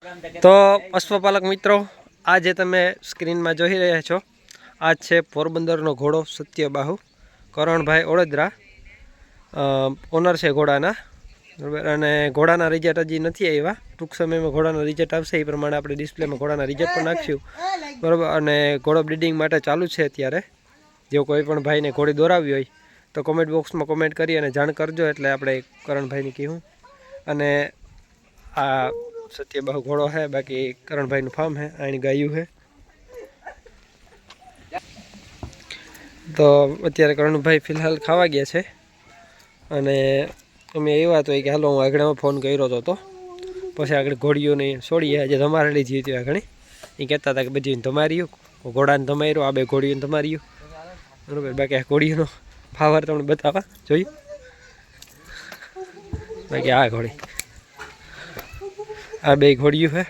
તો પશુપાલક મિત્રો, આ જે તમે સ્ક્રીનમાં જોઈ રહ્યા છો, આ છે પોરબંદરનો ઘોડો સત્યબાહુ. કરણભાઈ ઓળદરા ઓનર છે ઘોડાના, બરાબર. અને ઘોડાના રિઝલ્ટ હજી નથી આવ્યા. ટૂંક સમયમાં ઘોડાના રિઝલ્ટ આવશે, એ પ્રમાણે આપણે ડિસ્પ્લેમાં ઘોડાના રિઝલ્ટ પણ નાખ્યું, બરાબર. અને ઘોડો બ્રીડિંગ માટે ચાલુ છે અત્યારે. જો કોઈ પણ ભાઈને ઘોડી દોરાવી હોય તો કોમેન્ટ બોક્સમાં કોમેન્ટ કરી અને જાણ કરજો, એટલે આપણે કરણભાઈને કહેવું. અને આ સત્યબાહુ ઘોડો है, बाकी करण भाई फार्म है, आनी गायु है. तो अत्यारे करण भाई फिलहाल खावा गया है. अने अमे एवा तो कि हालो हूँ आगळ फोन कर्यो तो पछी आगळ घोड़ियों ने छोड़ी आज धमारेली जीती आगळ. ए कहता था कि बधी धमार्यो, घोड़ा ने धमार्यो, आ बे घोड़ियों ने धमार्यो, बराबर. बाकी आ घोड़ियों पावर तमने बतावा जोयुं. बाकी आ घोड़ी, आ बे घोड़ियों है,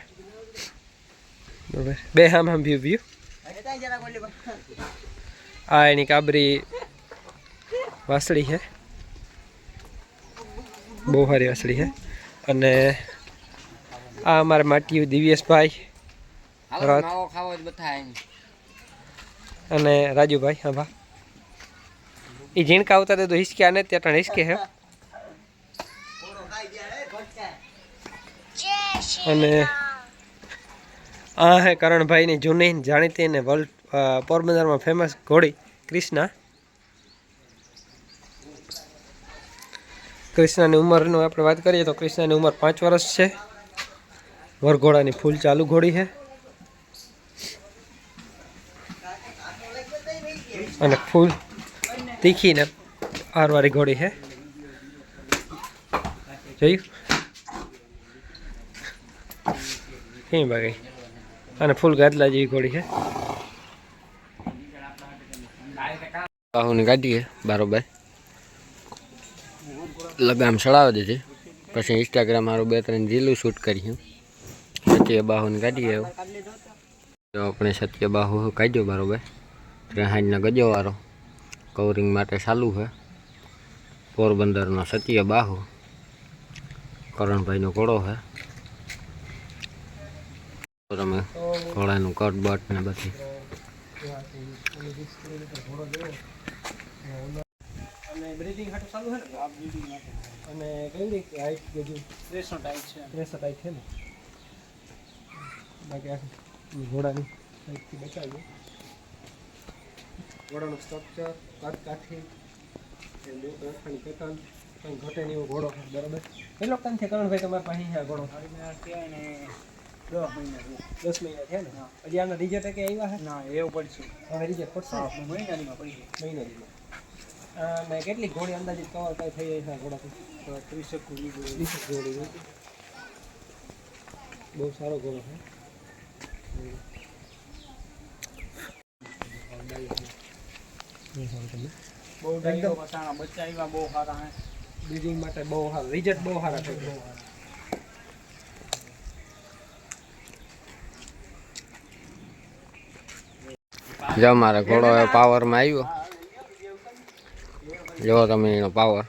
बराबर. बे हम व्यू व्यू आ एनी काबरी वासड़ी है, बहुत सारी वासड़ी है. अने आ अमारे माटी दिव्येश भाई अने राजू भाई. हाँ भा ये झीणका होता तो हिसके आने त्या हिसके है. अने आ है करण भाई ने जूनी जाणीती ने वर्ल्ड पोरबंदर में फेमस घोड़ी कृष्णा. कृष्णा की उमर नो आपणे बात करिए तो कृष्णा की उमर 5 वर्ष है. वरघोड़ा की फूल चालू घोड़ी है. अने फूल तीखी ने आरवारी घोड़ी है. जोयुं कहीं बाकी अने फूल गादला जेवी घोड़ी है. बाहुनी गाड़ी है बराबर. लगाम चढ़ावी दीधी, पछी इंस्टाग्राम मारू 2-3 रीलू शूट कर्युं. सत्यबाहुनी गाड़ी है. तो अपने सत्यबाहु काढ्यो बराबर. त्रेहाजना गजो वारो कवरिंग माटे चालू है. पोरबंदरनो सत्यबाहु करण भाई नो घोड़ो है. તમે ઘોડાનું કટ બટ ને બધી અને બ્રીડિંગ હાટુ ચાલુ છે ને. આ બ્રીડિંગ માટે અને કેવી હાઈટ ગજુ 63 હાઈટ છે. 63 હાઈટ છે ને. બાકી આ ઘોડાની હાઈટ થી બચાવ્યો. ઘોડાનું સ્ટ્રક્ચર કાટ કાઠી એ બે રાખવાની પેટર્ન કઈ ઘટે નહીં એવો ઘોડો છે, બરાબર. કેટલો ટાઈમ છે કરણ ભાઈ તમારા પાસે છે ઘોડો? મારી પાસે છે ને 10 મહિના. 10 મહિના થયા ને. હજી આના રિઝલ્ટ કે આવ્યા છે? ના, એવું પડશે. હવે રિઝલ્ટ પડશે. મહિનાનીમાં પડી છે. મહિનાનીમાં. અને કેટલી ઘોડી અંદાજિત કવર કઈ થઈ જાય છે ઘોડાથી? 30 ઘોડી. 30 ઘોડી. બહુ સારો ઘોડો છે. બહુ ડાયરો બસાણા બચ્ચા આવ્યા બહુ સારા છે. બ્રીડિંગ માટે બહુ સારું રિઝલ્ટ બહુ સારા થઈ ગયા. जो मारे घोड़ो पावर में आयो, जो तमे एनो पावर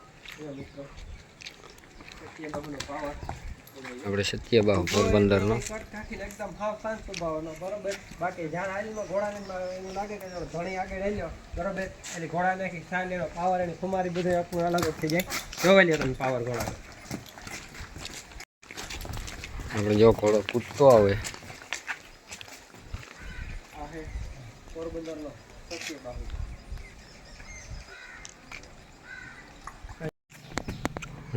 अपने सत्यबाहु पोरबंदर नो एकदम हाव शांत स्वभावनो, बराबर. बाकी जाण हालीमा घोड़ाने एनु लागे के धणी आगे रेल्यो, बराबर. એટલે ઘોડા નાખી સાલ એનો પાવર એની કુમારી બધું આપણું અલગ જ થઈ જાય. જોવે લ્યો તમે પાવર ઘોડા. આપણે જો ઘોડો કૂદતો આવે પોરબંદરનો સત્યબાહુ.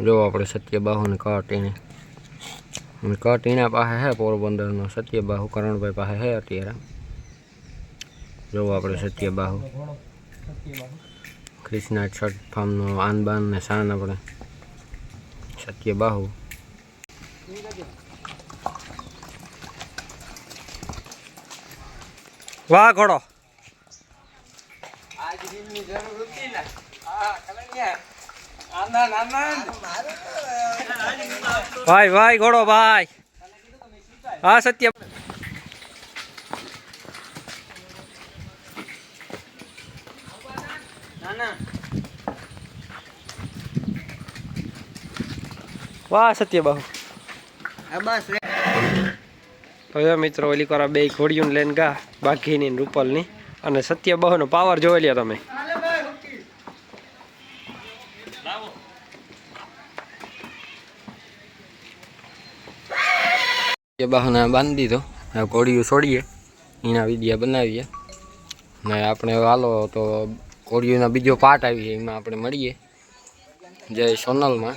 जो अपने सत्यबाहु ने कट एना पासे है. पोरबंदरनो सत्यबाहु करण भाई पासे है अत्यारे. जो अपने सत्यबाहु कृष्णा छठ फार्मनो आनबान ने शान अपने सत्यबाहु. वाह घोड़ो आज दिननी जरूर होती ना. हां कलंगिया आनंद आनंद भाई भाई घोड़ो भाई. हाँ सत्य वाह सत्यबाहु. बस હવે મિત્રો ઓલી કોરા બે ઘોડીઓને લઈને ગા, બાઘીની ને રૂપલની, અને સત્યબાહુનો પાવર જોઈ લ્યો તમે. સત્યબાહુને બાંધી દીધો, ઘોડીઓ છોડીએ, એના વિડીયા બનાવીએ ને આપણે હાલો તો ઘોડીઓના બીજો પાર્ટ આવીએ, એમાં આપણે મળીએ જય સોનલમાં.